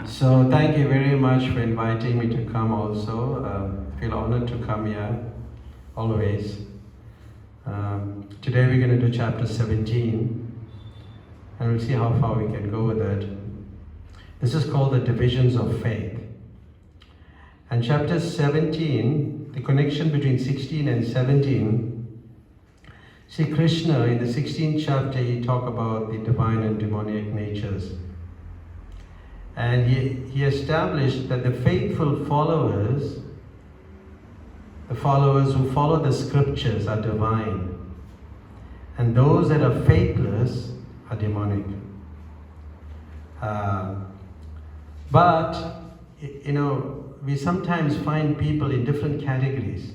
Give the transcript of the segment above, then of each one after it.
So thank you very much for inviting me to come also. I feel honored to come here, always. Today we're going to do chapter 17, and we'll see how far we can go with it. This is called the divisions of faith. And chapter 17, the connection between 16 and 17, see Krishna in the 16th chapter, he talks about the divine and demonic natures. And he established that the faithful followers, the followers who follow the scriptures are divine. And those that are faithless are demonic. But, we sometimes find people in different categories.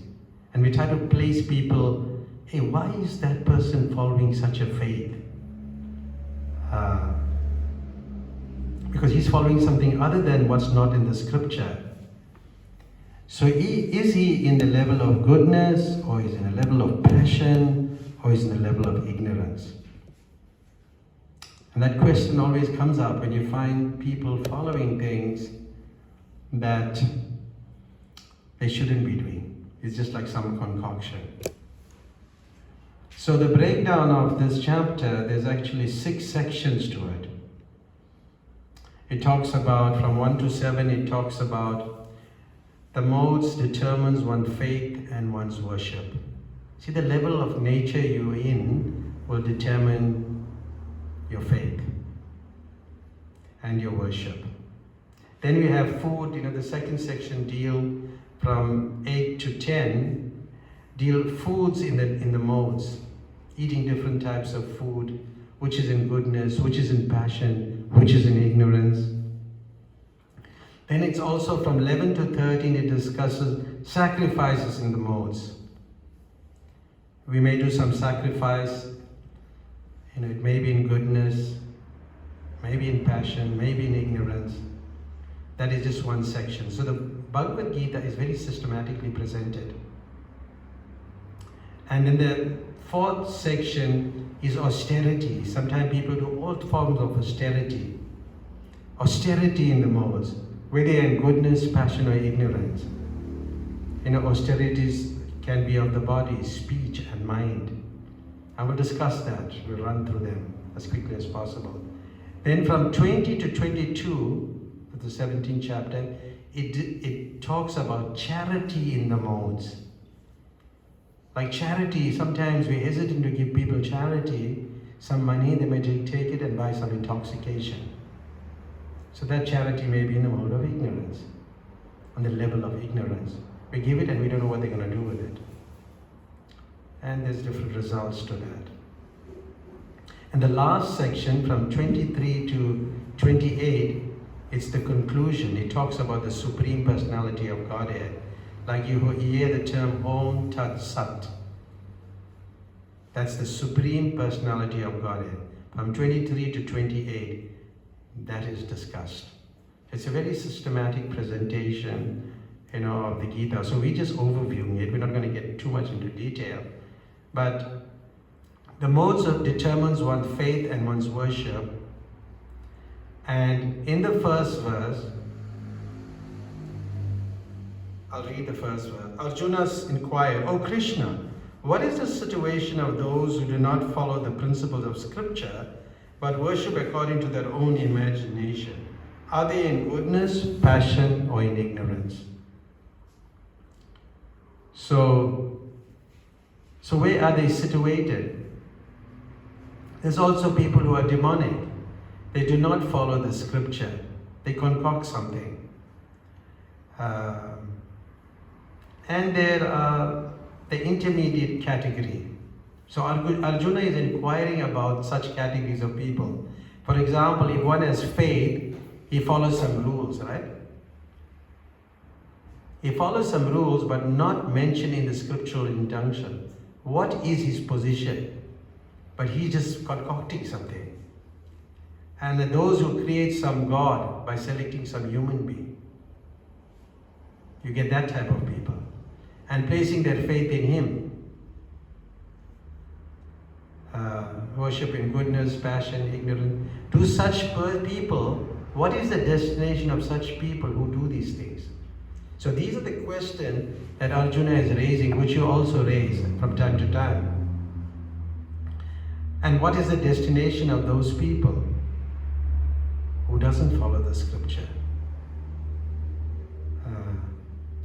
And we try to place people, hey, why is that person following such a faith? Because he's following something other than what's not in the scripture. So is he in the level of goodness, or is he in a level of passion, or is he in a level of ignorance? And that question always comes up when you find people following things that they shouldn't be doing. It's just like some concoction. So the breakdown of this chapter, there's actually 6 sections to it. It talks about, from 1 to 7, it talks about the modes determines one's faith and one's worship. See, the level of nature you're in will determine your faith and your worship. Then we have food, the second section deal from 8 to 10, deal foods in the modes, eating different types of food, which is in goodness, which is in passion, which is in ignorance. Then it's also from 11 to 13, it discusses sacrifices in the modes. We may do some sacrifice, it may be in goodness, maybe in passion, maybe in ignorance. That is just one section. So the Bhagavad Gita is very systematically presented. And in the 4th section is austerity. Sometimes people do all forms of austerity. Austerity in the modes, whether in goodness, passion, or ignorance. Austerities can be of the body, speech, and mind. I will discuss that. We'll run through them as quickly as possible. Then from 20 to 22, the 17th chapter, it talks about charity in the modes. Like charity, sometimes we're hesitant to give people charity, some money, they may take it and buy some intoxication. So that charity may be in the mode of ignorance, on the level of ignorance. We give it and we don't know what they're going to do with it. And there's different results to that. And the last section, from 23 to 28, it's the conclusion. It talks about the Supreme Personality of Godhead. Like you hear the term Om Tat Sat. That's the Supreme Personality of Godhead. From 23 to 28, that is discussed. It's a very systematic presentation, of the Gita. So we're just overviewing it. We're not going to get too much into detail. But the modes of determines one's faith and one's worship. And in the first verse, I'll read the first verse. Arjuna's inquired, "O Krishna, what is the situation of those who do not follow the principles of scripture, but worship according to their own imagination? Are they in goodness, passion, or in ignorance?" So where are they situated? There's also people who are demonic. They do not follow the scripture. They concoct something. And there are the intermediate category. So Arjuna is inquiring about such categories of people. For example, if one has faith, he follows some rules, right? He follows some rules but not mentioned in the scriptural injunction. What is his position? But he's just concocting something. And those who create some God by selecting some human being. You get that type of people. And placing their faith in him. Worship in goodness, passion, ignorance. To such people, what is the destination of such people who do these things? So these are the questions that Arjuna is raising, which you also raise from time to time. And what is the destination of those people who doesn't follow the scripture?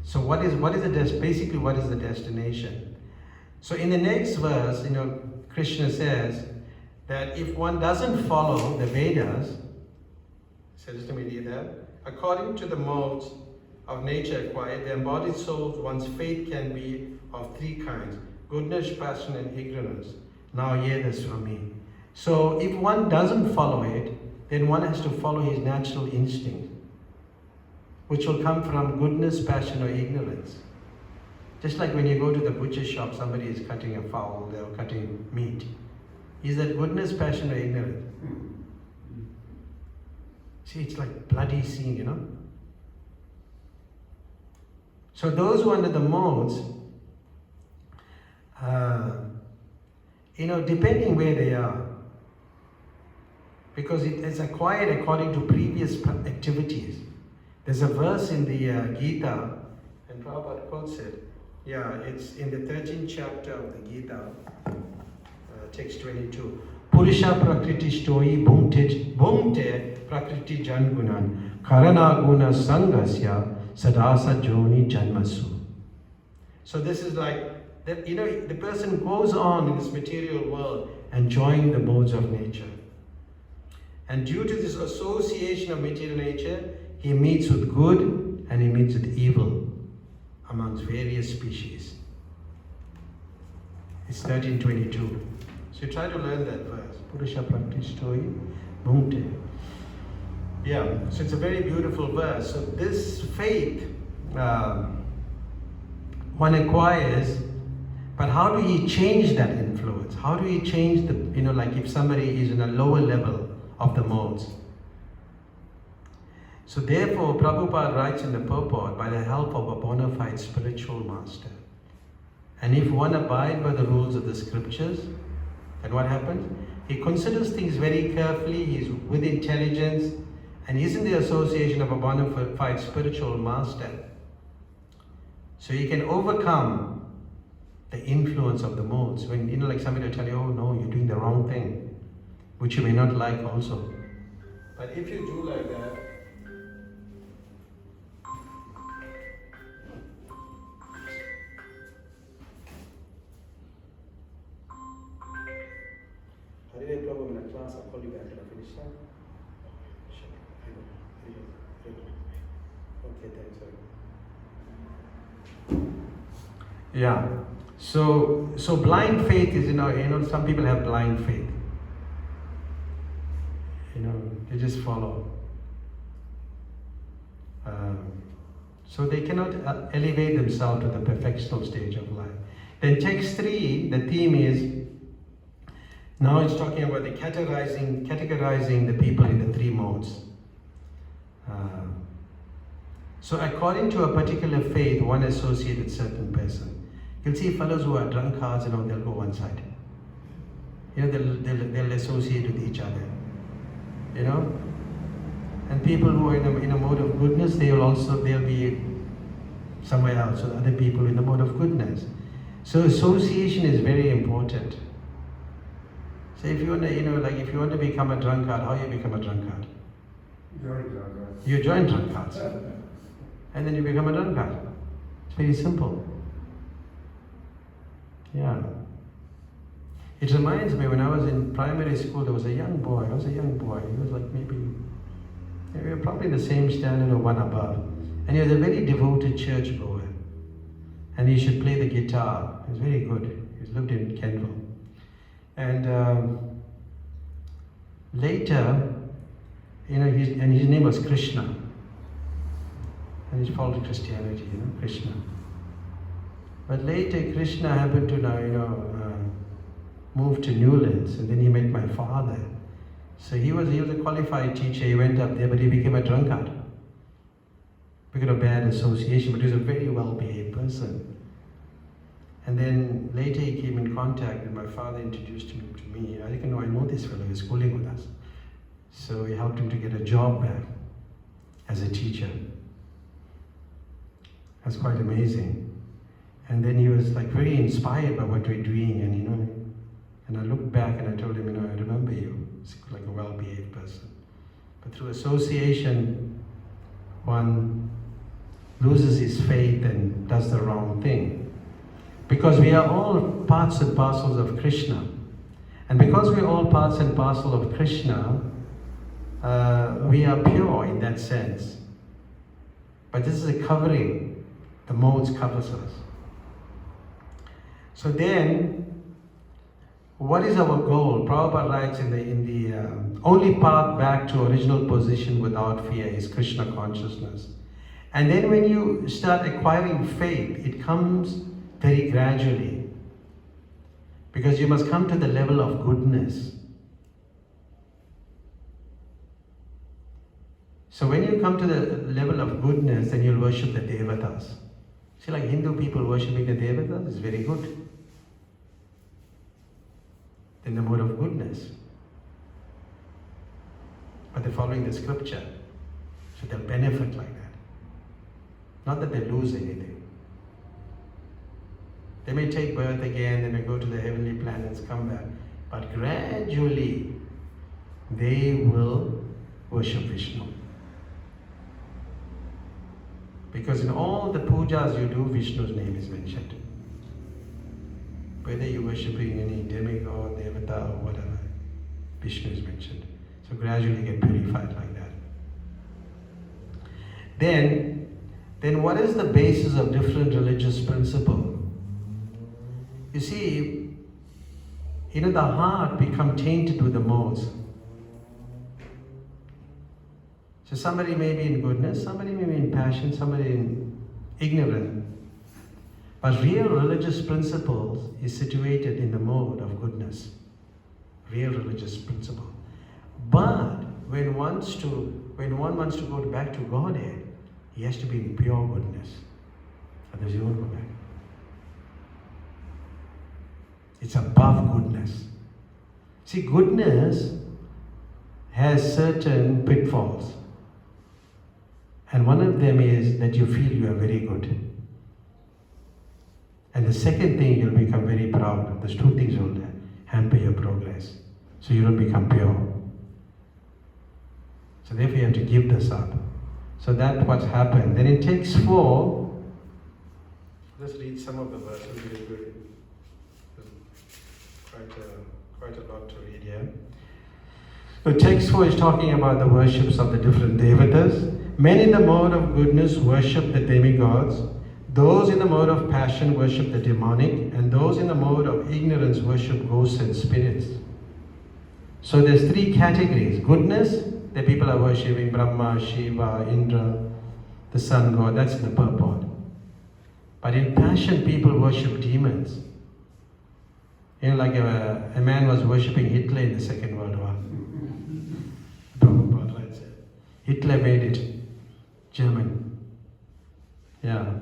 So what is basically what is the destination? So in the next verse, Krishna says that if one doesn't follow the Vedas, so just let me read that. According to the modes of nature acquired, the embodied souls, one's fate can be of three kinds: goodness, passion, and ignorance. Now hear this from me. So if one doesn't follow it, then one has to follow his natural instinct, which will come from goodness, passion, or ignorance. Just like when you go to the butcher shop, somebody is cutting a fowl, they're cutting meat. Is that goodness, passion, or ignorance? See, it's like bloody scene, So those who are under the modes, depending where they are, because it is acquired according to previous activities. There's a verse in the Gita, and Prabhupada quotes it. Yeah, it's in the 13th chapter of the Gita, text 22. Purusha prakriti shtoi bhumte prakriti jangunan karanaguna sangasya sadasa joni janmasu. So this is like, the person goes on in this material world enjoying the modes of nature. And due to this association of material nature, he meets with good and he meets with evil amongst various species. It's 1322. So you try to learn that verse. Purusha praktishtoi bhunte. Yeah, so it's a very beautiful verse. So this faith one acquires, but how do you change that influence? How do you change like if somebody is in a lower level of the modes? So therefore, Prabhupada writes in the purport, by the help of a bona fide spiritual master. And if one abides by the rules of the scriptures, then what happens? He considers things very carefully, he's with intelligence, and he's in the association of a bona fide spiritual master. So he can overcome the influence of the modes. When, like somebody will tell you, oh no, you're doing the wrong thing, which you may not like also. But if you do like that, I did a problem in a class, I'll call you back. Can I finish that? Sure. Okay, thanks. Yeah. So blind faith is, some people have blind faith. They just follow. So they cannot elevate themselves to the perfectional stage of life. Then text 3, the theme is, now it's talking about the categorizing the people in the three modes. So according to a particular faith, one associates with certain person. You'll see fellows who are drunkards, they'll go one side. They'll associate with each other. And people who are in a mode of goodness, they'll be somewhere else with other people in the mode of goodness. So association is very important. So if you want to, if you want to become a drunkard, how you become a drunkard? You join drunkards. And then you become a drunkard. It's very simple. Yeah. It reminds me, when I was in primary school, there was a young boy. I was a young boy. He was like maybe probably the same standard or one above. And he was a very devoted church goer. And he should play the guitar. He was very good. He lived in Kenville. And later, his name was Krishna. And he followed Christianity, Krishna. But later, Krishna happened to move to Newlands, and then he met my father. So he was a qualified teacher. He went up there, but he became a drunkard because of bad association. But he was a very well-behaved person. And then later he came in contact, and my father introduced him to me. I didn't know, I know this fellow, he's schooling with us. So we helped him to get a job back as a teacher. That's quite amazing. And then he was like very inspired by what we're doing, and I looked back and I told him, I remember you. It's like a well-behaved person. But through association, one loses his faith and does the wrong thing. Because we are all parts and parcels of Krishna. And because we're all parts and parcel of Krishna, we are pure in that sense. But this is a covering. The modes covers us. So then, what is our goal? Prabhupada writes in the only path back to original position without fear is Krishna consciousness. And then when you start acquiring faith, it comes very gradually. Because you must come to the level of goodness. So when you come to the level of goodness, then you'll worship the devatas. See, like Hindu people worshipping the devatas is very good. In the mode of goodness. But they're following the scripture. So they'll benefit like that. Not that they lose anything. They may take birth again, they may go to the heavenly planets, come back. But gradually, they will worship Vishnu. Because in all the pujas you do, Vishnu's name is mentioned. Whether you're worshipping any demigod, devata, or whatever, Vishnu is mentioned. So gradually get purified like that. Then what is the basis of different religious principle? You see, the heart become tainted with the modes. So somebody may be in goodness, somebody may be in passion, somebody in ignorance. But real religious principles is situated in the mode of goodness. Real religious principle. But when one wants to go back to Godhead, he has to be in pure goodness. Otherwise he won't go back. It's above goodness. See, goodness has certain pitfalls. And one of them is that you feel you are very good. And the second thing, you'll become very proud. Those two things will hamper your progress. So you don't become pure. So therefore you have to give this up. So that's what's happened. Then in text 4, let's read some of the verses. Quite a lot to read here. So text 4 is talking about the worships of the different devatas. Men in the mode of goodness worship the demigods. Those in the mode of passion worship the demonic, and those in the mode of ignorance worship ghosts and spirits. So there's 3 categories. Goodness, the people are worshipping Brahma, Shiva, Indra, the sun god, that's in the purport. But in passion, people worship demons. Like a man was worshipping Hitler in the Second World War. Prabhupada writes it. Hitler made it German. Yeah.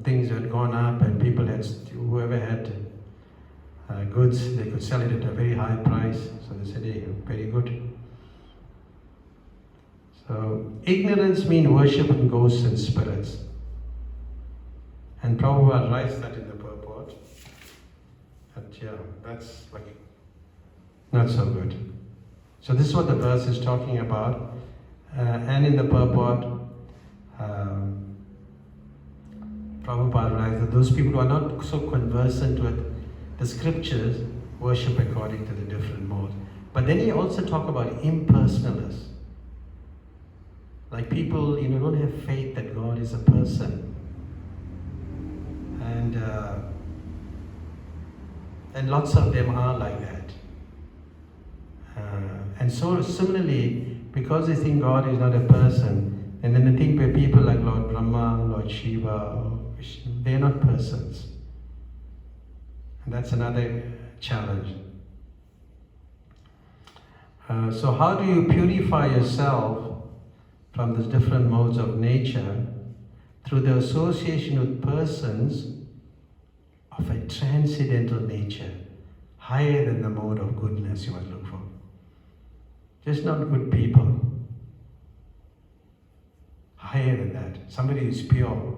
Things had gone up and people whoever had goods, they could sell it at a very high price. So they said, hey, very good. So ignorance means worshiping ghosts and spirits. And Prabhupada writes that in the purport. That's like not so good. So this is what the verse is talking about. And in the purport, Prabhupada writes that those people who are not so conversant with the scriptures worship according to the different modes. But then he also talks about impersonalists. Like people, don't have faith that God is a person. And lots of them are like that. And so similarly, because they think God is not a person, and then they think where people like Lord Brahma, Lord Shiva, they are not persons. And that's another challenge. So how do you purify yourself from the different modes of nature? Through the association with persons of a transcendental nature, higher than the mode of goodness you must look for. Just not good people. Higher than that. Somebody who is pure.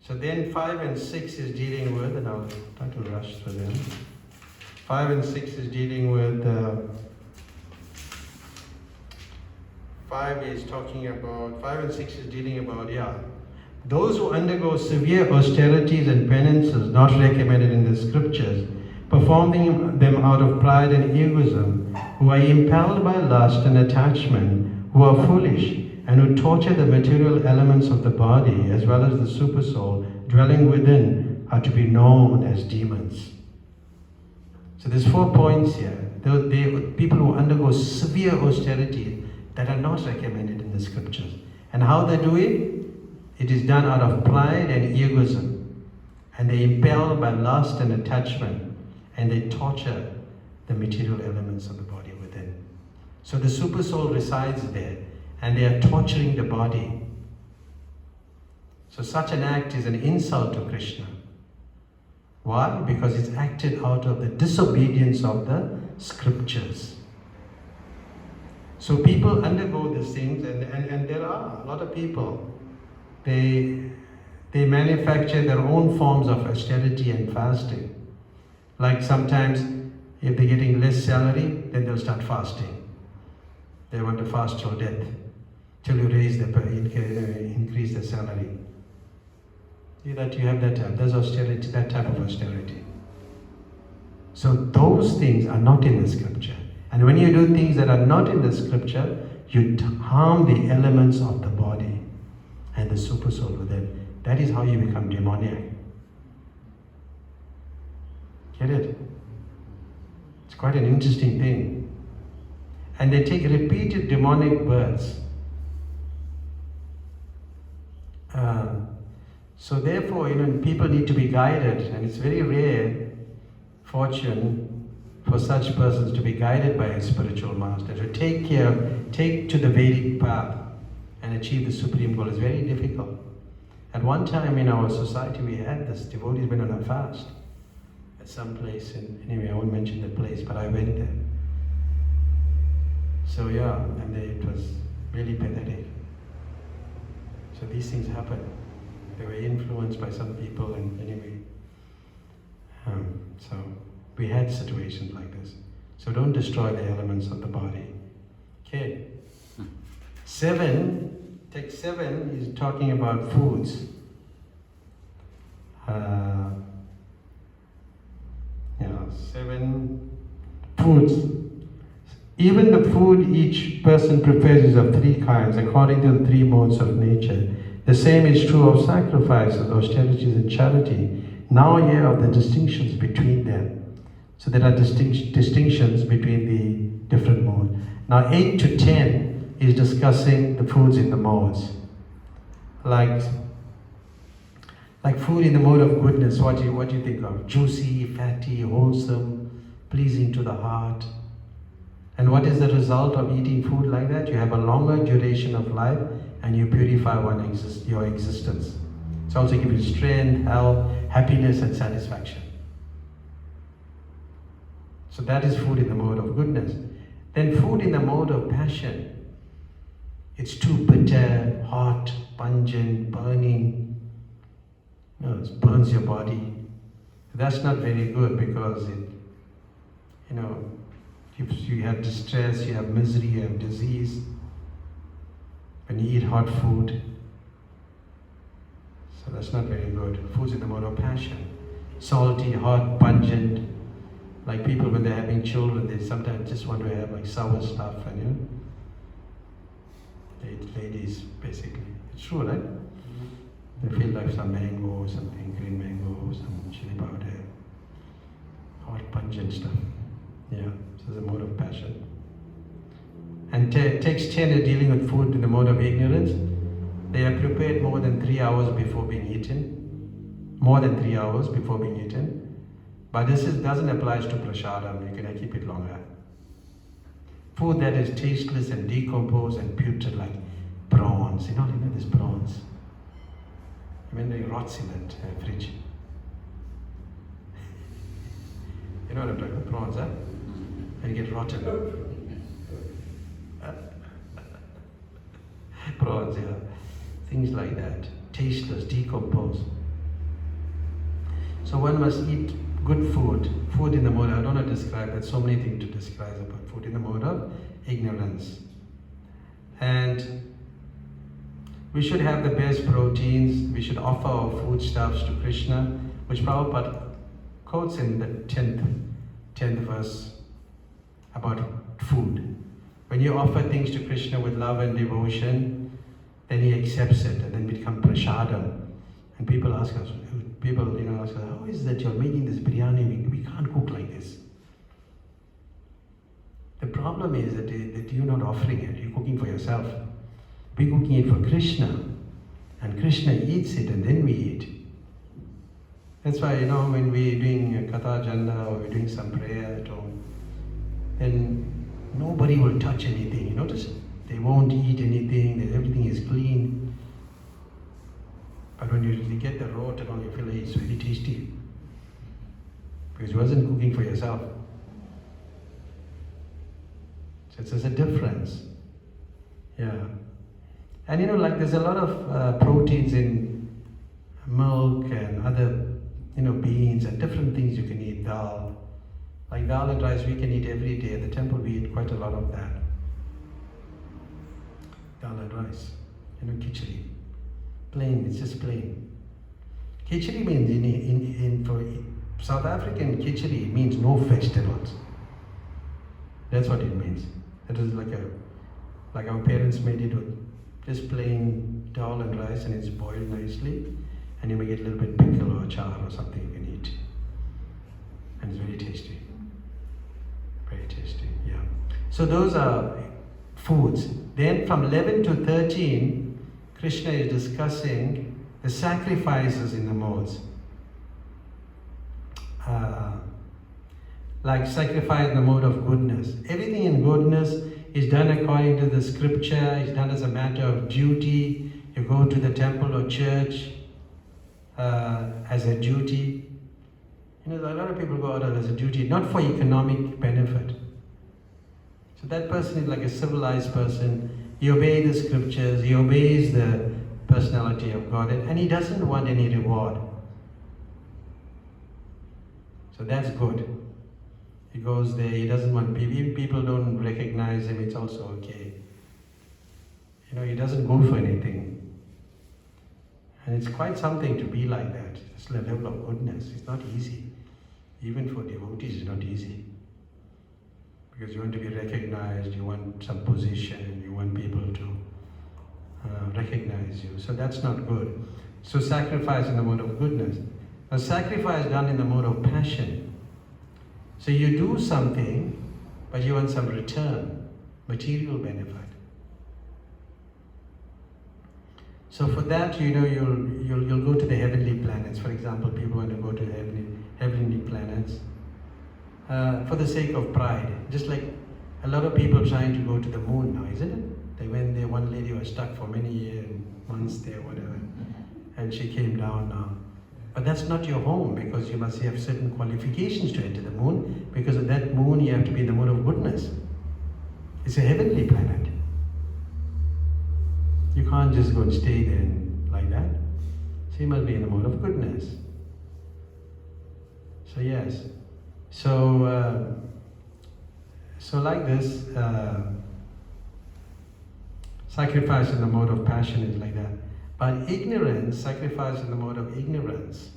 So then 5 and 6 is dealing with, and I'll try to rush through them. 5 and 6 is dealing with, 5 and 6 is dealing about, those who undergo severe austerities and penances not recommended in the scriptures, performing them out of pride and egoism, who are impelled by lust and attachment, who are foolish, and who torture the material elements of the body as well as the supersoul dwelling within, are to be known as demons. So there's 4 points here. People who undergo severe austerity that are not recommended in the scriptures. And how they do it? It is done out of pride and egoism. And they're impelled by lust and attachment. And they torture the material elements of the body within. So the supersoul resides there. And they are torturing the body. So such an act is an insult to Krishna. Why? Because it's acted out of the disobedience of the scriptures. So people undergo these things, and there are a lot of people. They manufacture their own forms of austerity and fasting. Like sometimes, if they're getting less salary, then they'll start fasting. They want to fast till death, till you increase the salary. That you have that type. There's austerity, that type of austerity. So those things are not in the scripture. And when you do things that are not in the scripture, you harm the elements of the body and the supersoul within. That is how you become demoniac. Get it? It's quite an interesting thing. And they take repeated demonic births. So therefore, people need to be guided, and it's very rare fortune for such persons to be guided by a spiritual master, to take to the Vedic path and achieve the supreme goal is very difficult. At one time in our society we had this, devotees went on a fast at some place, anyway I won't mention the place, but I went there. So and it was really pathetic. So these things happen. They were influenced by some people, and anyway. So we had situations like this. So don't destroy the elements of the body. Okay. 7, text 7 is talking about foods. 7 foods. Even the food each person prepares is of 3 kinds, according to the 3 modes of nature. The same is true of sacrifices, austerities, and charity. Now here are the distinctions between them. So there are distinctions between the different modes. Now 8 to 10 is discussing the foods in the modes. Like food in the mode of goodness, what do you think of? Juicy, fatty, wholesome, pleasing to the heart. And what is the result of eating food like that? You have a longer duration of life and you purify your existence. It also gives you strength, health, happiness and satisfaction. So that is food in the mode of goodness. Then food in the mode of passion. It's too bitter, hot, pungent, burning. It burns your body. That's not very good because you have distress, you have misery, you have disease. When you eat hot food, so that's not very good. Food's in the mode of passion. Salty, hot, pungent. Like people when they're having children, they sometimes just want to have like sour stuff, and ladies basically. It's true, right? They feel like some mango or something, green mango, some chili powder, hot, pungent stuff. So it's a mode of passion. And text 10 is dealing with food in the mode of ignorance. They are prepared more than 3 hours before being eaten. More than 3 hours before being eaten. But this doesn't apply to prasadam. You can keep it longer. Food that is tasteless and decomposed and putrid, like prawns. You know this prawns. It rots in that fridge. You know what I'm talking about? Prawns, huh? and get rotten. Prawns, yeah. Things like that. Tasteless, decomposed. So one must eat good food. Food in the mode, I don't know how to describe it, so many things to describe about food in the mode of ignorance. And we should have the best proteins. We should offer our foodstuffs to Krishna, which Prabhupada quotes in the 10th verse about food. When you offer things to Krishna with love and devotion, then he accepts it, and then we become prasadam. And people ask us, ask us, how is that you're making this biryani? We can't cook like this. The problem is that you're not offering it, you're cooking for yourself. We're cooking it for Krishna, and Krishna eats it, and then we eat. That's why, when we're doing a Katha Janda or we're doing some prayer at home, then nobody will touch anything. You notice? They won't eat anything, everything is clean. But when you get the raw and all, you feel it's very tasty. Because you wasn't cooking for yourself. So there's a difference. Yeah. And there's a lot of proteins in milk and other, beans and different things you can eat, dal. Like dal and rice we can eat every day. At the temple we eat quite a lot of that. Dal and rice. Khichdi. Plain, it's just plain. Khichdi means, for South African khichdi means no vegetables. That's what it means. It is like our parents made it with just plain dal and rice, and it's boiled nicely, and you may get a little bit pickle or char or something you can eat. And it's very tasty. Very tasty, yeah. So those are foods. Then from 11 to 13, Krishna is discussing the sacrifices in the modes. Like sacrifice in the mode of goodness. Everything in goodness is done according to the scripture, is done as a matter of duty. You go to the temple or church as a duty. A lot of people go out as a duty, not for economic benefit. So that person is like a civilized person. He obeys the scriptures, he obeys the personality of God, and he doesn't want any reward. So that's good. He goes there, he doesn't want people. If people don't recognize him, it's also okay. He doesn't go for anything. And it's quite something to be like that. It's a level of goodness. It's not easy. Even for devotees, it's not easy. Because you want to be recognized, you want some position, you want people to recognize you. So that's not good. So sacrifice in the mode of goodness. A sacrifice done in the mode of passion. So you do something, but you want some return, material benefit. So for that, you'll go to the heavenly planets. For example, people want to go to the heavenly planets for the sake of pride. Just like a lot of people trying to go to the moon now, isn't it? They went there, one lady was stuck for many years, months there, whatever, and she came down now. But that's not your home, because you must have certain qualifications to enter the moon. Because of that moon, you have to be in the mode of goodness. It's a heavenly planet. You can't just go and stay there like that. So you must be in the mode of goodness. So yes. So like this, sacrifice in the mode of passion is like that. But ignorance, sacrifice in the mode of ignorance.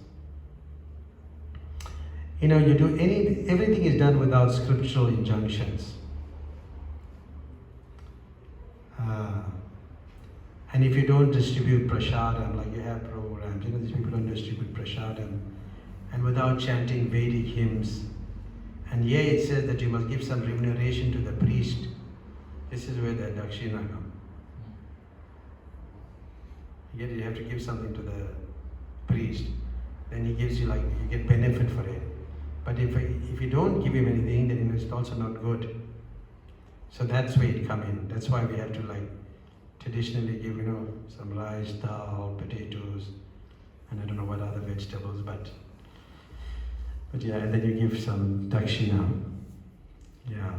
Everything is done without scriptural injunctions. And if you don't distribute prasadam, like you have programs, these people don't distribute prasadam, and without chanting Vedic hymns, and here it says that you must give some remuneration to the priest. This is where the dakshina comes. You have to give something to the priest. Then he gives you, you get benefit for it. But if you don't give him anything, then it's also not good. So that's where it comes in. That's why we have to traditionally give, some rice, dal, potatoes, and I don't know what other vegetables, but yeah, and then you give some dakshina. Yeah.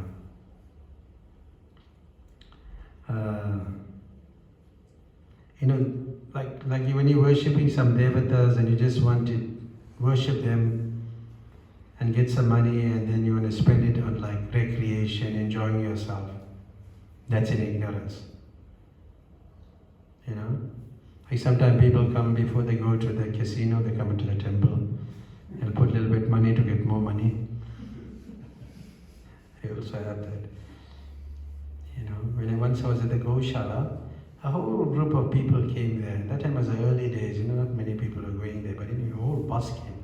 Like when you're worshipping some devatas and you just want to worship them and get some money, and then you want to spend it on like recreation, enjoying yourself. That's in ignorance. You know? Like sometimes people come before they go to the casino, they come into the temple and put a little bit money to get more money. They also have that. You know, when once I was at the Gaushala, a whole group of people came there. That time was the early days, you know, not many people were going there, but anyway, a whole bus came.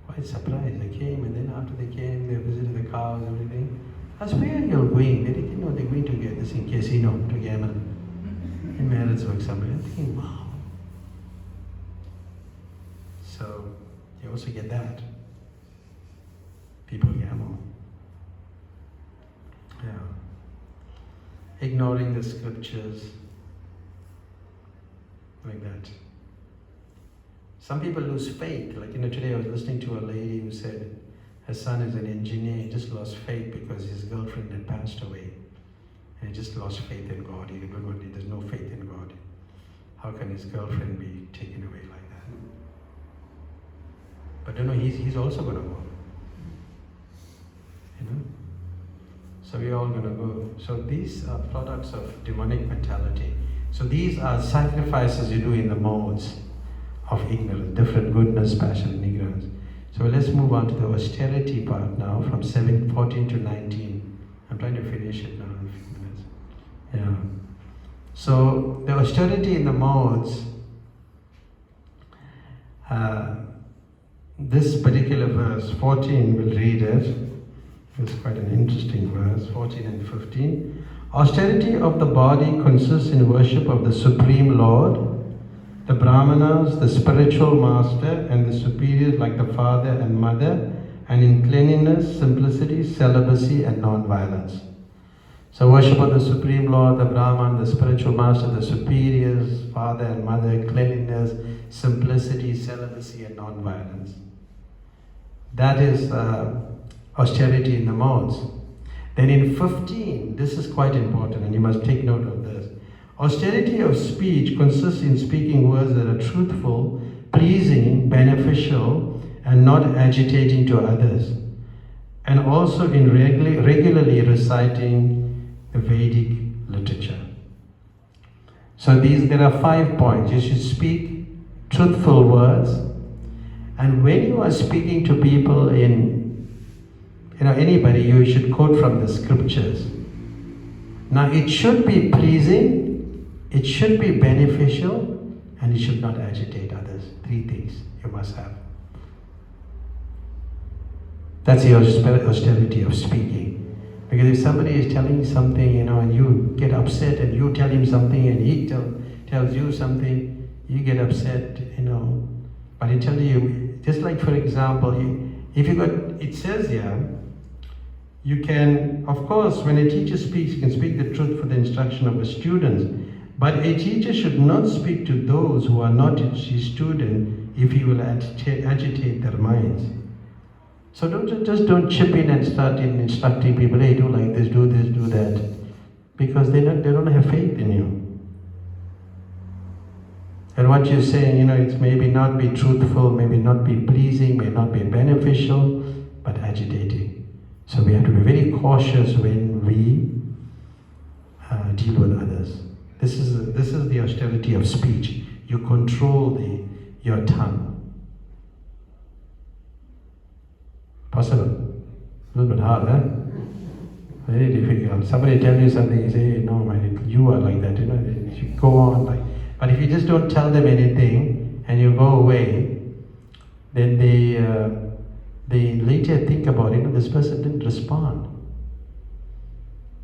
Quite surprised. They came, and then after they came, they visited the cows and everything. I asked, where are you going? They didn't know they're going to get this in casino, to gamble. In Reservoir somewhere. I'm thinking, wow. So, you also get that. People gamble. Yeah. Ignoring the scriptures. Like that. Some people lose faith. Like, today I was listening to a lady who said her son is an engineer. He just lost faith because his girlfriend had passed away. And he just lost faith in God. There's no faith in God. How can his girlfriend be taken away like that? But he's also going to go. You know? So we're all going to go. So these are products of demonic mentality. So these are sacrifices you do in the modes of ignorance, different goodness, passion, and ignorance. So let's move on to the austerity part now, from 14 to 19. I'm trying to finish it now in a few minutes. Yeah. So the austerity in the modes, this particular verse, 14, we'll read it. It's quite an interesting verse, 14 and 15. Austerity of the body consists in worship of the Supreme Lord, the Brahmanas, the spiritual master, and the superiors like the father and mother, and in cleanliness, simplicity, celibacy, and non-violence. So worship of the Supreme Lord, the Brahman, the spiritual master, the superiors, father and mother, cleanliness, simplicity, celibacy, and non-violence. That is austerity in the modes. Then in 15, this is quite important and you must take note of this. Austerity of speech consists in speaking words that are truthful, pleasing, beneficial, and not agitating to others. And also in regularly reciting the Vedic literature. So there are 5 points. You should speak truthful words. And when you are speaking to people anybody, you should quote from the scriptures. Now it should be pleasing, it should be beneficial, and it should not agitate others. 3 things you must have. That's the austerity of speaking. Because if somebody is telling you something, and you get upset, and you tell him something, and he tells you something, you get upset, But he tells you, just like for example, it says here, you can, of course, when a teacher speaks, you can speak the truth for the instruction of the students. But a teacher should not speak to those who are not his student if he will agitate their minds. So don't chip in and start instructing people, hey, do like this, do that. Because they don't have faith in you. And what you're saying, it's maybe not be truthful, maybe not be pleasing, may not be beneficial, but agitating. So we have to be very cautious when we deal with others. This is the austerity of speech. You control your tongue. Possible? A little bit hard, huh? Very difficult. Somebody tell you something, you say, no, man, you are like that, you go on. But if you just don't tell them anything and you go away, then they later think about it, this person didn't respond.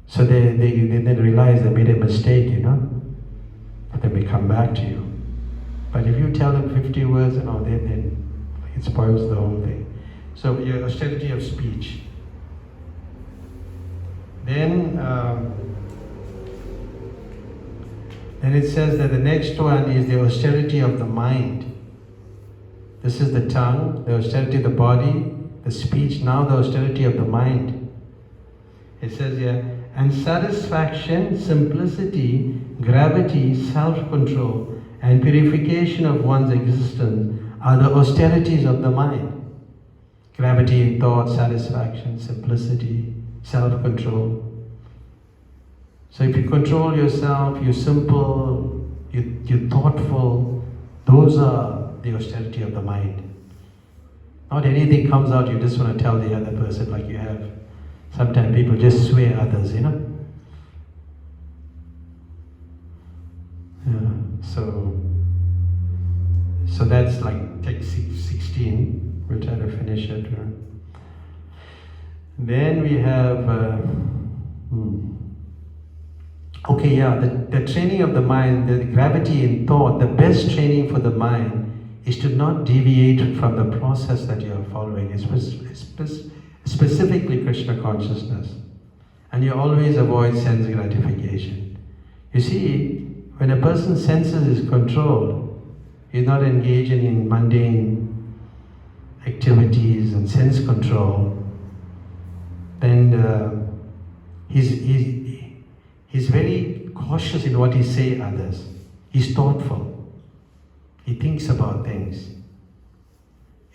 So they then realize they made a mistake, but they may come back to you. But if you tell them 50 words and all, then it spoils the whole thing. So your austerity of speech. Then it says that the next one is the austerity of the mind. This is the tongue, the austerity of the body, the speech, now the austerity of the mind. It says here, and satisfaction, simplicity, gravity, self-control, and purification of one's existence are the austerities of the mind. Gravity in thought, satisfaction, simplicity, self-control. So if you control yourself, you're simple, you're thoughtful, those are the austerity of the mind. Not anything comes out, you just want to tell the other person like you have. Sometimes people just swear others, you know. So that's like text 16. We'll try to finish it. Then we have, the training of the mind, the gravity in thought, the best training for the mind is to not deviate from the process that you are following. It's specifically Krishna consciousness. And you always avoid sense gratification. You see, when a person's senses is controlled, he's not engaging in mundane activities and sense control, then he's very cautious in what he say others. He's thoughtful. He thinks about things.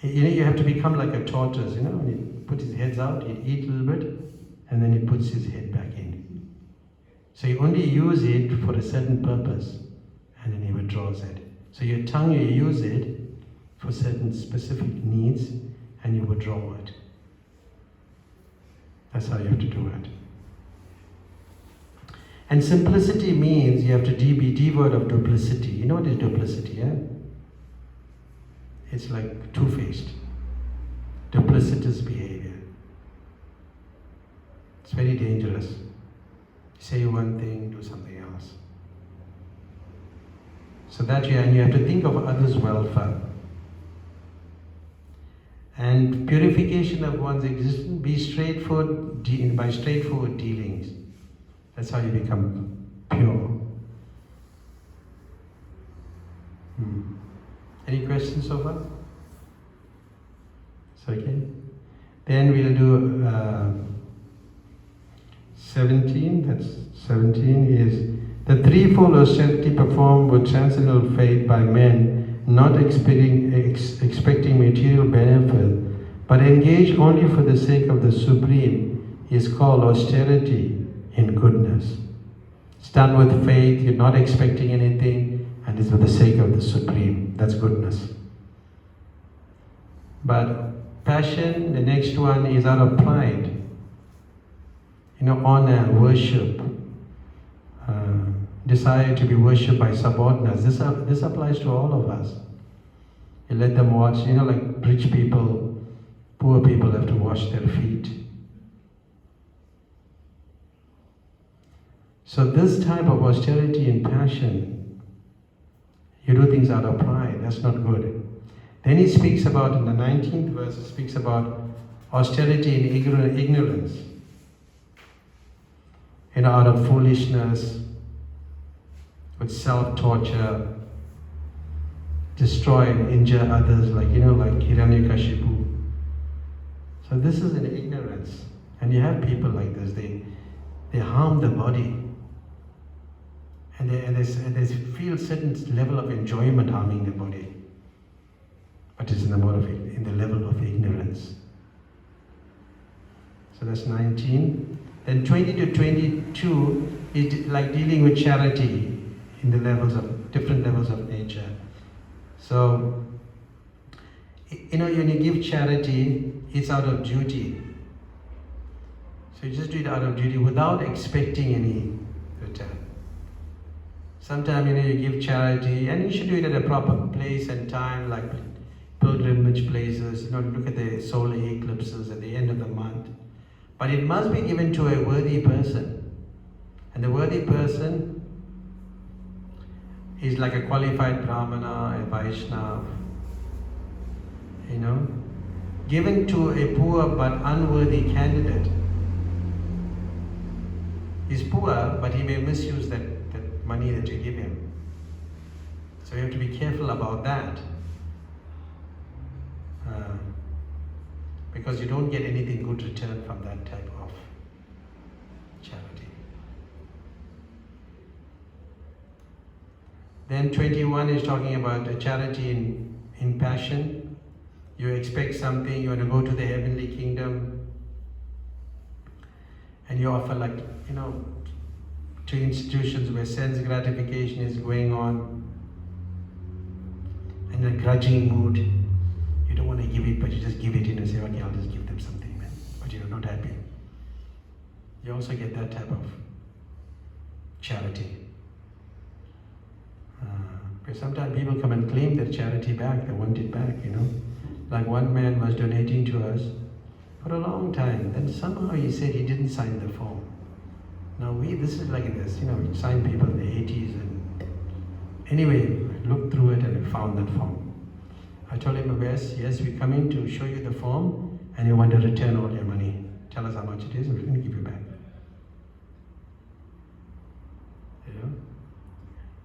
You have to become like a tortoise, when he puts his head out, he eats a little bit, and then he puts his head back in. So you only use it for a certain purpose, and then he withdraws it. So your tongue, you use it for certain specific needs, and you withdraw it. That's how you have to do it. And simplicity means you have to be devoid of duplicity. You know what is duplicity, yeah? It's like two-faced, duplicitous behavior. It's very dangerous. Say one thing, do something else. So that you have to think of others' welfare. And purification of one's existence, be straightforward by straightforward dealings. That's how you become pure. Any questions so far? It's okay. Then we'll do 17. That's 17 is the threefold austerity performed with transcendental faith by men, not expecting material benefit, but engaged only for the sake of the Supreme, is called austerity in goodness. It's done with faith, you're not expecting anything, and it's for the sake of the Supreme. That's goodness. But passion, the next one, is out of pride. Honor, worship, desire to be worshipped by subordinates. This applies to all of us. You let them wash, like rich people, poor people have to wash their feet. So this type of austerity and passion, you do things out of pride, that's not good. Then he speaks about, in the 19th verse, he speaks about austerity in ignorance. Out of foolishness, with self-torture, destroy and injure others, like Hiranyakashipu. So this is an ignorance. And you have people like this, they harm the body. And they feel certain level of enjoyment harming the body. But it's in the level of ignorance. So that's 19. Then 20 to 22 is like dealing with charity in the different levels of nature. So, when you give charity, it's out of duty. So you just do it out of duty without expecting any return. Sometimes, you give charity, and you should do it at a proper place and time, like pilgrimage places. Look at the solar eclipses at the end of the month. But it must be given to a worthy person. And the worthy person is like a qualified Brahmana, a Vaishnava. Given to a poor but unworthy candidate. He's poor, but he may misuse that money that you give him. So you have to be careful about that. Because you don't get anything good return from that type of Then 21 is talking about a charity in passion. You expect something, you want to go to the heavenly kingdom, and you offer, like, to institutions where sense gratification is going on, in a grudging mood. You don't want to give it, but you just give it in and say, okay, I'll just give them something, man. But you're not happy. You also get that type of charity. Because sometimes people come and claim their charity back, they want it back, Like one man was donating to us for a long time. Then somehow he said he didn't sign the form. Now this is like this, we signed people in the 80s, and anyway, I looked through it and I found that form. I told him, yes, we're coming to show you the form, and you want to return all your money. Tell us how much it is, and we're going to give you back.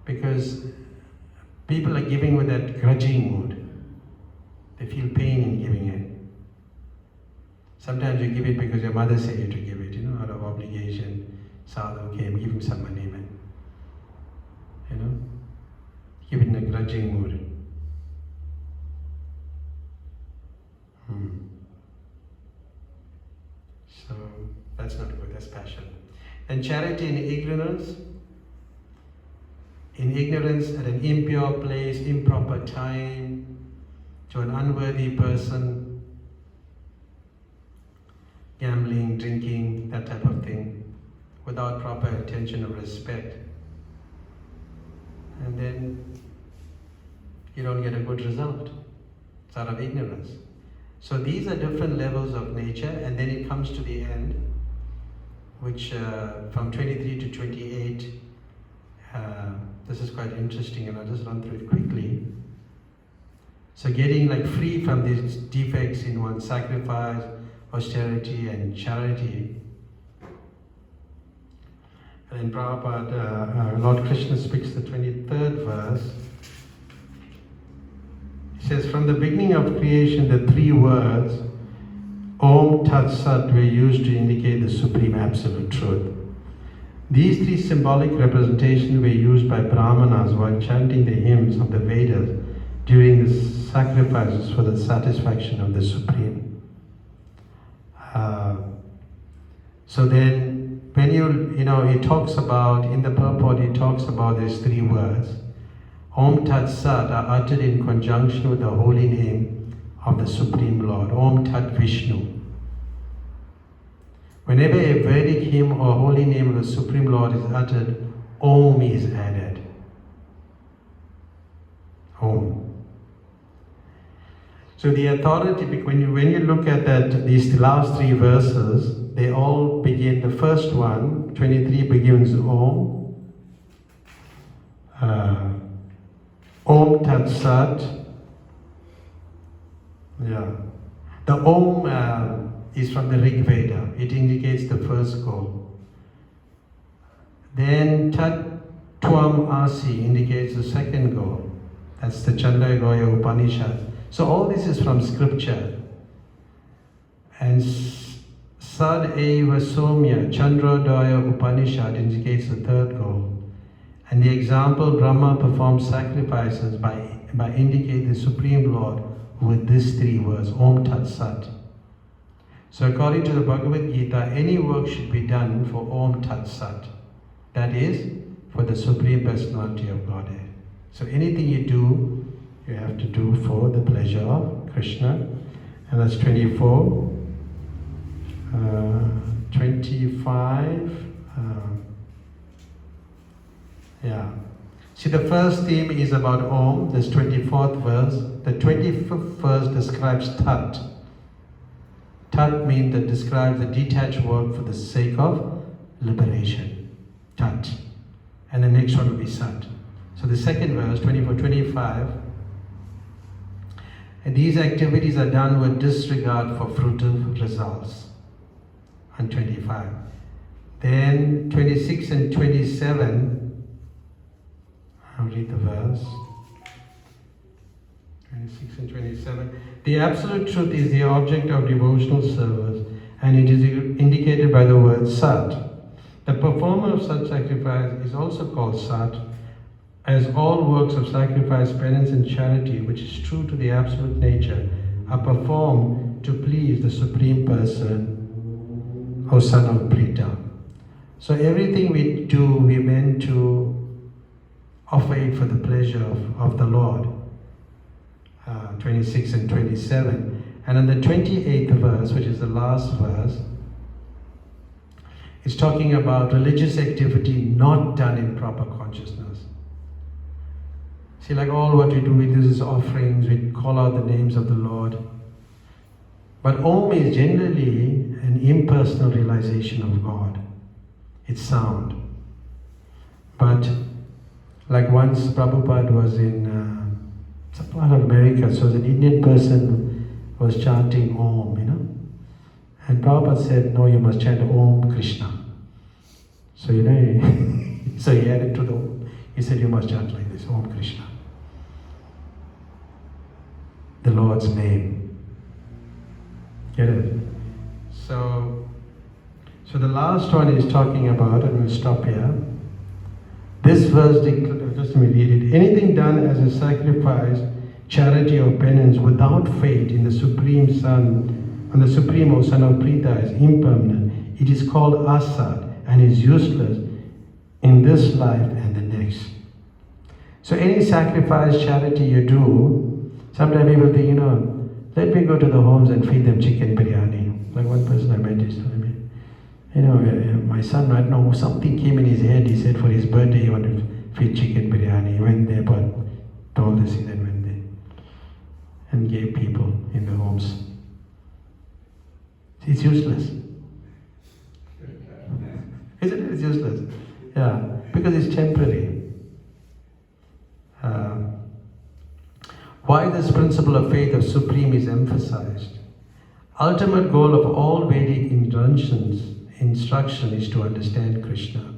Because people are giving with that grudging mood. They feel pain in giving it. Sometimes you give it because your mother said you to give it, out of obligation. Sadhu came, give him some money, man. Give it in a grudging mood. So that's not good, that's passion. And charity in ignorance. In ignorance, at an impure place, improper time, to an unworthy person, gambling, drinking, that type of thing, without proper attention or respect. And then you don't get a good result. It's out of ignorance. So these are different levels of nature, and then it comes to the end, which from 23 to 28, this is quite interesting, and I'll just run through it quickly. So getting free from these defects in one's sacrifice, austerity, and charity. And then Prabhupada, Lord Krishna speaks the 23rd verse. He says, from the beginning of creation, the three words, Om Tat Sat, were used to indicate the Supreme Absolute Truth. These three symbolic representations were used by Brahmanas while chanting the hymns of the Vedas during the sacrifices for the satisfaction of the Supreme. So then, when he talks about, in the purport, he talks about these three words. Om Tat Sat are uttered in conjunction with the holy name of the Supreme Lord, Om Tat Vishnu. Whenever a Vedic hymn or holy name of the Supreme Lord is uttered, Om is added. Om. So the authority, when you look at these last three verses, they all begin, the first one, 23, begins Om. Om Tat Sat. Yeah. The Om is from the Rig Veda. It indicates the first goal. Then Tat Tvam Asi indicates the second goal. That's the Chandogya Upanishad. So all this is from scripture. And Sad Eva Somya, Chandrodaya Upanishad indicates the third goal. And the example Brahma performs sacrifices by indicating the Supreme Lord with these three words, Om Tat Sat. So according to the Bhagavad Gita, any work should be done for Om Tat Sat. That is, for the Supreme Personality of Godhead. So anything you do, you have to do for the pleasure of Krishna. And that's 24. 25. See, the first theme is about Om, this 24th verse. The 25th verse describes Tat. Tat means that describes the detached work for the sake of liberation. Tat. And the next one will be Sat. So the second verse, 24, 25. And these activities are done with disregard for fruitive results. And 25. Then 26 and 27, I'll read the verse. 26 and 27. The absolute truth is the object of devotional service, and it is indicated by the word Sat. The performer of such sacrifice is also called Sat, as all works of sacrifice, penance and charity, which is true to the absolute nature, are performed to please the Supreme Person, O Son of Preta. So everything we do, we meant to offer it for the pleasure of the Lord. 26 and 27. And in the 28th verse, which is the last verse, it's talking about religious activity not done in proper consciousness. See, like all what we do, we do is offerings, we call out the names of the Lord. But Om is generally an impersonal realization of God. It's sound. But like once Prabhupada was in some part of America, so an Indian person was chanting Om, and Prabhupada said, no, you must chant Om Krishna. So, so he added to the Om. He said, you must chant like this, Om Krishna. The Lord's name. Get it? So the last one is talking about, and we'll stop here. This verse, just let me read it. Anything done as a sacrifice, charity or penance without faith in the Supreme Son, and the Supreme O Son of Preta is impermanent. It is called asad and is useless in this life and the next. So any sacrifice, charity you do, sometimes people think, let me go to the homes and feed them chicken biryani. Like one person I met is telling me, my son, I don't know, something came in his head. He said for his birthday he wanted to feed chicken biryani. He went there, but told us, he then went there and gave people in the homes. It's useless. Isn't it? It's useless. Yeah, because it's temporary. Why this principle of faith of Supreme is emphasized? Ultimate goal of all Vedic instruction is to understand Krishna.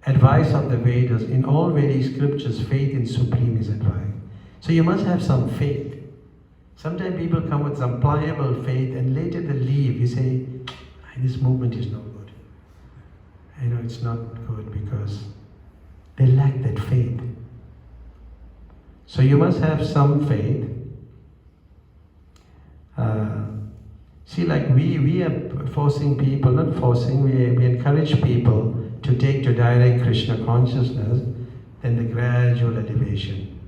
Advice of the Vedas, in all Vedic scriptures, faith in Supreme is advised. So you must have some faith. Sometimes people come with some pliable faith and later they leave. You say, this movement is no good. It's not good because they lack that faith. So you must have some faith. See, like we are forcing people, not forcing, we encourage people to take to direct Krishna consciousness, then the gradual elevation.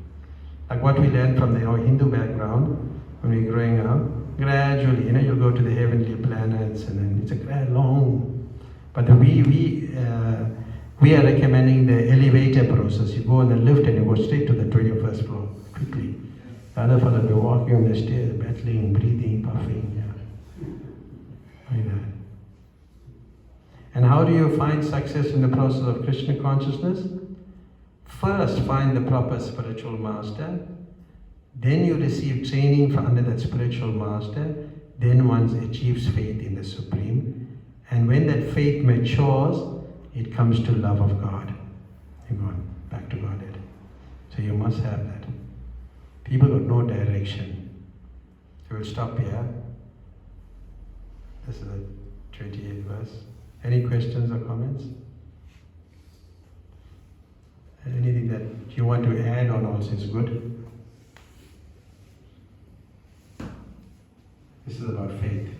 Like what we learned from our Hindu background when we were growing up, gradually, you'll go to the heavenly planets and then it's a long, but we are recommending the elevator process. You go on the lift and you go straight to the 21st floor, quickly. The other fellow will be walking on the stairs, battling, breathing, puffing, like that. And how do you find success in the process of Krishna consciousness? First, find the proper spiritual master. Then you receive training under that spiritual master. Then one achieves faith in the Supreme. And when that faith matures, it comes to love of God. You're going back to Godhead. So you must have that. People got no direction. So we'll stop here. This is the 28th verse. Any questions or comments? Anything that you want to add on also is good. This is about faith.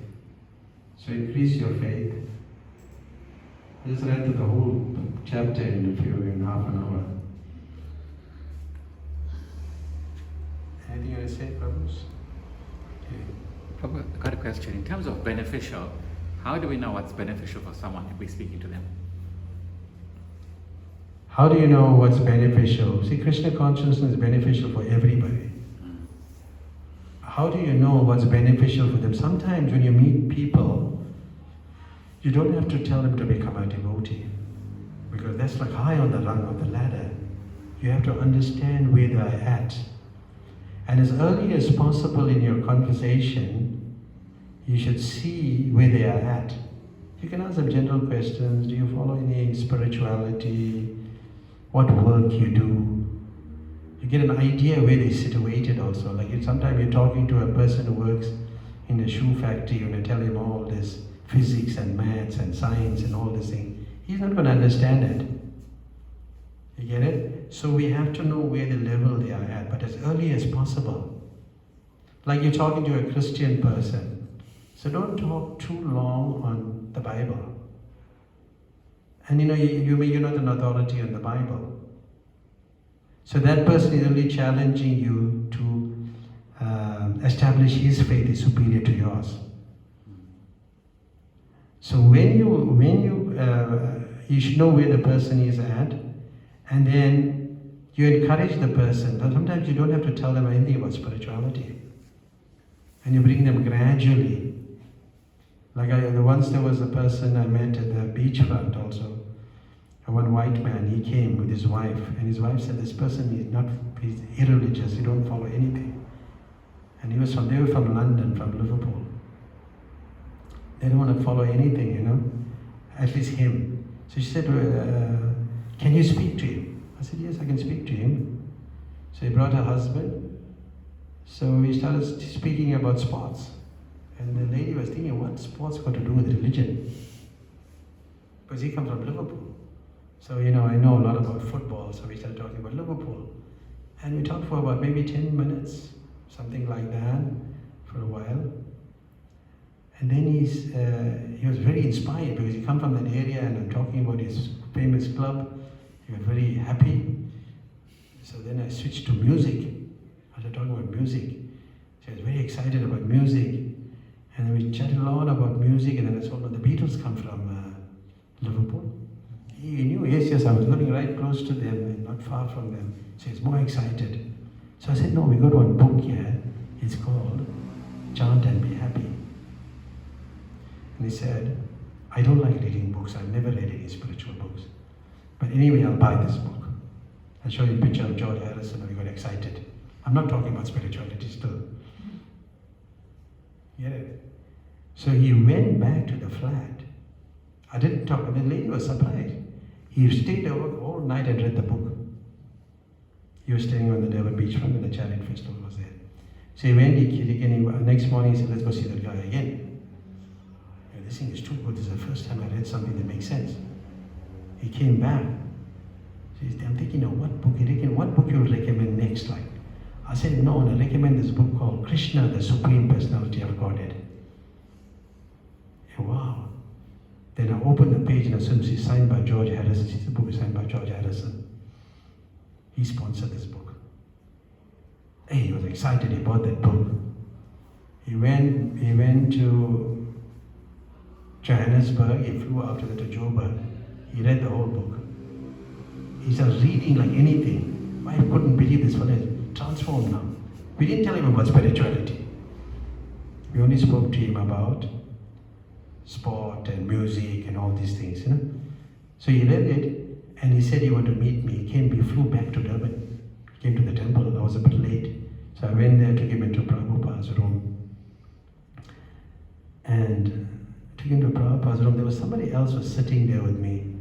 So increase your faith. Just read through the whole chapter in half an hour. Anything you want to say, Prabhu? Prabhu, I got a question. In terms of beneficial, how do we know what's beneficial for someone if we're speaking to them? How do you know what's beneficial? See, Krishna consciousness is beneficial for everybody. How do you know what's beneficial for them? Sometimes when you meet people, you don't have to tell them to become a devotee, because that's like high on the rung of the ladder. You have to understand where they are at. And as early as possible in your conversation, you should see where they are at. You can ask them general questions. Do you follow any spirituality? What work you do? You get an idea where they're situated also. Like sometimes you're talking to a person who works in a shoe factory and you tell him all this physics and maths and science and all this thing. He's not going to understand it. You get it? So we have to know where the level they are at, but as early as possible. Like you're talking to a Christian person, so don't talk too long on the Bible. And you're not an authority on the Bible. So that person is only challenging you to establish his faith is superior to yours. So when you should know where the person is at, and then you encourage the person. Sometimes you don't have to tell them anything about spirituality, and you bring them gradually. Like once there was a person I met at the beachfront also. One white man, he came with his wife, and his wife said, this person he's irreligious, he don't follow anything. And they were from London, from Liverpool. They don't want to follow anything, at least him. So she said, can you speak to him? I said, yes, I can speak to him. So he brought her husband. So we started speaking about sports. And the lady was thinking, what sports got to do with religion? Because he comes from Liverpool. So, I know a lot about football, so we started talking about Liverpool. And we talked for about maybe 10 minutes, something like that, for a while. And then he was very inspired because he comes from that area, and I'm talking about his famous club. He was very happy. So then I switched to music. I started talking about music. So I was very excited about music. And then we chatted a lot about music, and then I told him the Beatles come from Liverpool. He knew, yes, I was living right close to them and not far from them. So he's more excited. So I said, no, we got one book here. It's called Chant and Be Happy. And he said, I don't like reading books. I've never read any spiritual books. But anyway, I'll buy this book. I showed him a picture of George Harrison, and he got excited. I'm not talking about spirituality still. Get it? So he went back to the flat. I didn't talk, and the lady was surprised. He stayed over all night and read the book. He was staying on the Durban beachfront, and the Chariot Festival was there. So he went, next morning he said, let's go see that guy again. This thing is too good. This is the first time I read something that makes sense. He came back. So I'm thinking, what book you'll recommend next? I said, no, I recommend this book called Krishna, the Supreme Personality of Godhead. And wow. Then I opened the page, and as soon as it's signed by George Harrison, the book is signed by George Harrison. He sponsored this book. Hey, he was excited, he bought that book. He went to Johannesburg, he flew after that to Joburg. He read the whole book. He started reading like anything. I couldn't believe this fellow is transformed now. We didn't tell him about spirituality. We only spoke to him about sport and music and all these things, So he read it, and he said he wanted to meet me. He flew back to Durban, came to the temple. I was a bit late. So I went there, took him into Prabhupada's room. And took him to Prabhupada's room. There was somebody else was sitting there with me.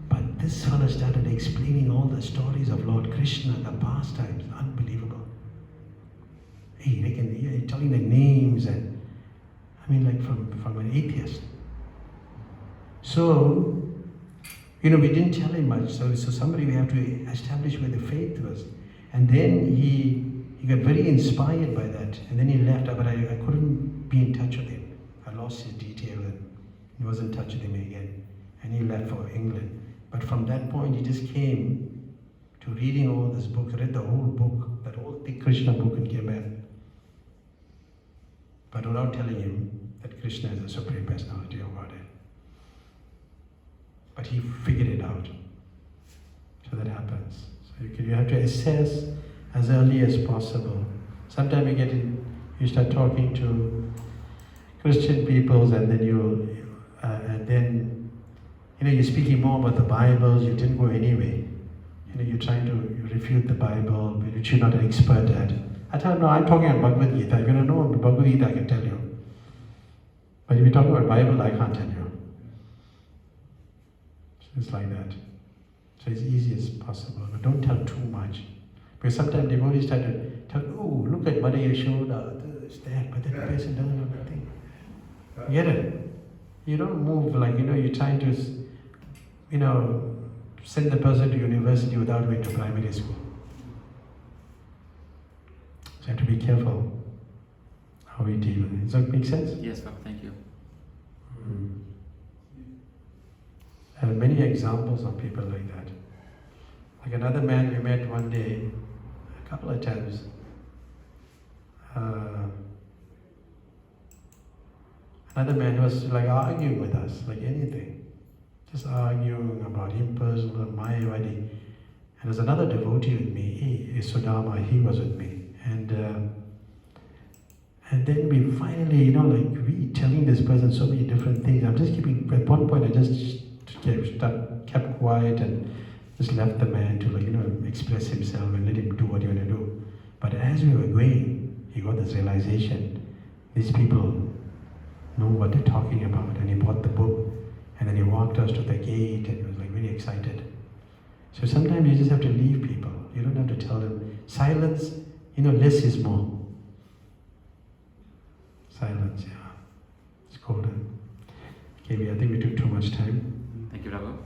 But this fellow started explaining all the stories of Lord Krishna, the pastimes. Unbelievable. He telling the names, and from an atheist. So, we didn't tell him much. So we have to establish where the faith was. And then he got very inspired by that. And then he left, but I couldn't be in touch with him. I lost his detail, and he was in touch with him again. And he left for England. But from that point, he just came to reading all this book, read the whole book, that whole big Krishna book, and came back. But without telling him that Krishna is the Supreme Personality of Godhead. But he figured it out. So that happens. So you have to assess as early as possible. Sometimes you start talking to Christian peoples, and then you're speaking more about the Bible. You didn't go anyway. You're trying to refute the Bible, which you're not an expert at. I tell them, no, I'm talking about Bhagavad Gita. If you don't know about Bhagavad Gita, I can tell you. But if you're talking about Bible, I can't tell you. So it's like that. So it's easy as possible, but don't tell too much. Because sometimes devotees start to tell, oh, look at Mother Yashoda, this, that, but that person doesn't know nothing. Get it? You don't move you're trying to, send the person to university without going to primary school. So you have to be careful how we deal with it. Does that make sense? Yes, Baba, thank you. There are many examples of people like that. Like another man we met one day, a couple of times. Another man was like arguing with us, like anything. Just arguing about him personal, Mayavadi. And there's another devotee with me, Sudama, he was with me. And then we finally, like we telling this person so many different things. I'm just keeping, at one point I just kept quiet and just left the man to express himself and let him do what he wanted to do. But as we were going, he got this realization, these people know what they're talking about, and he bought the book, and then he walked us to the gate and he was like very excited. So sometimes you just have to leave people. You don't have to tell them. Silence, less is more. Silence, yeah. It's golden. Okay, I think we took too much time. Thank you, Raghu.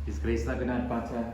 His Grace Raghunath Bhatta,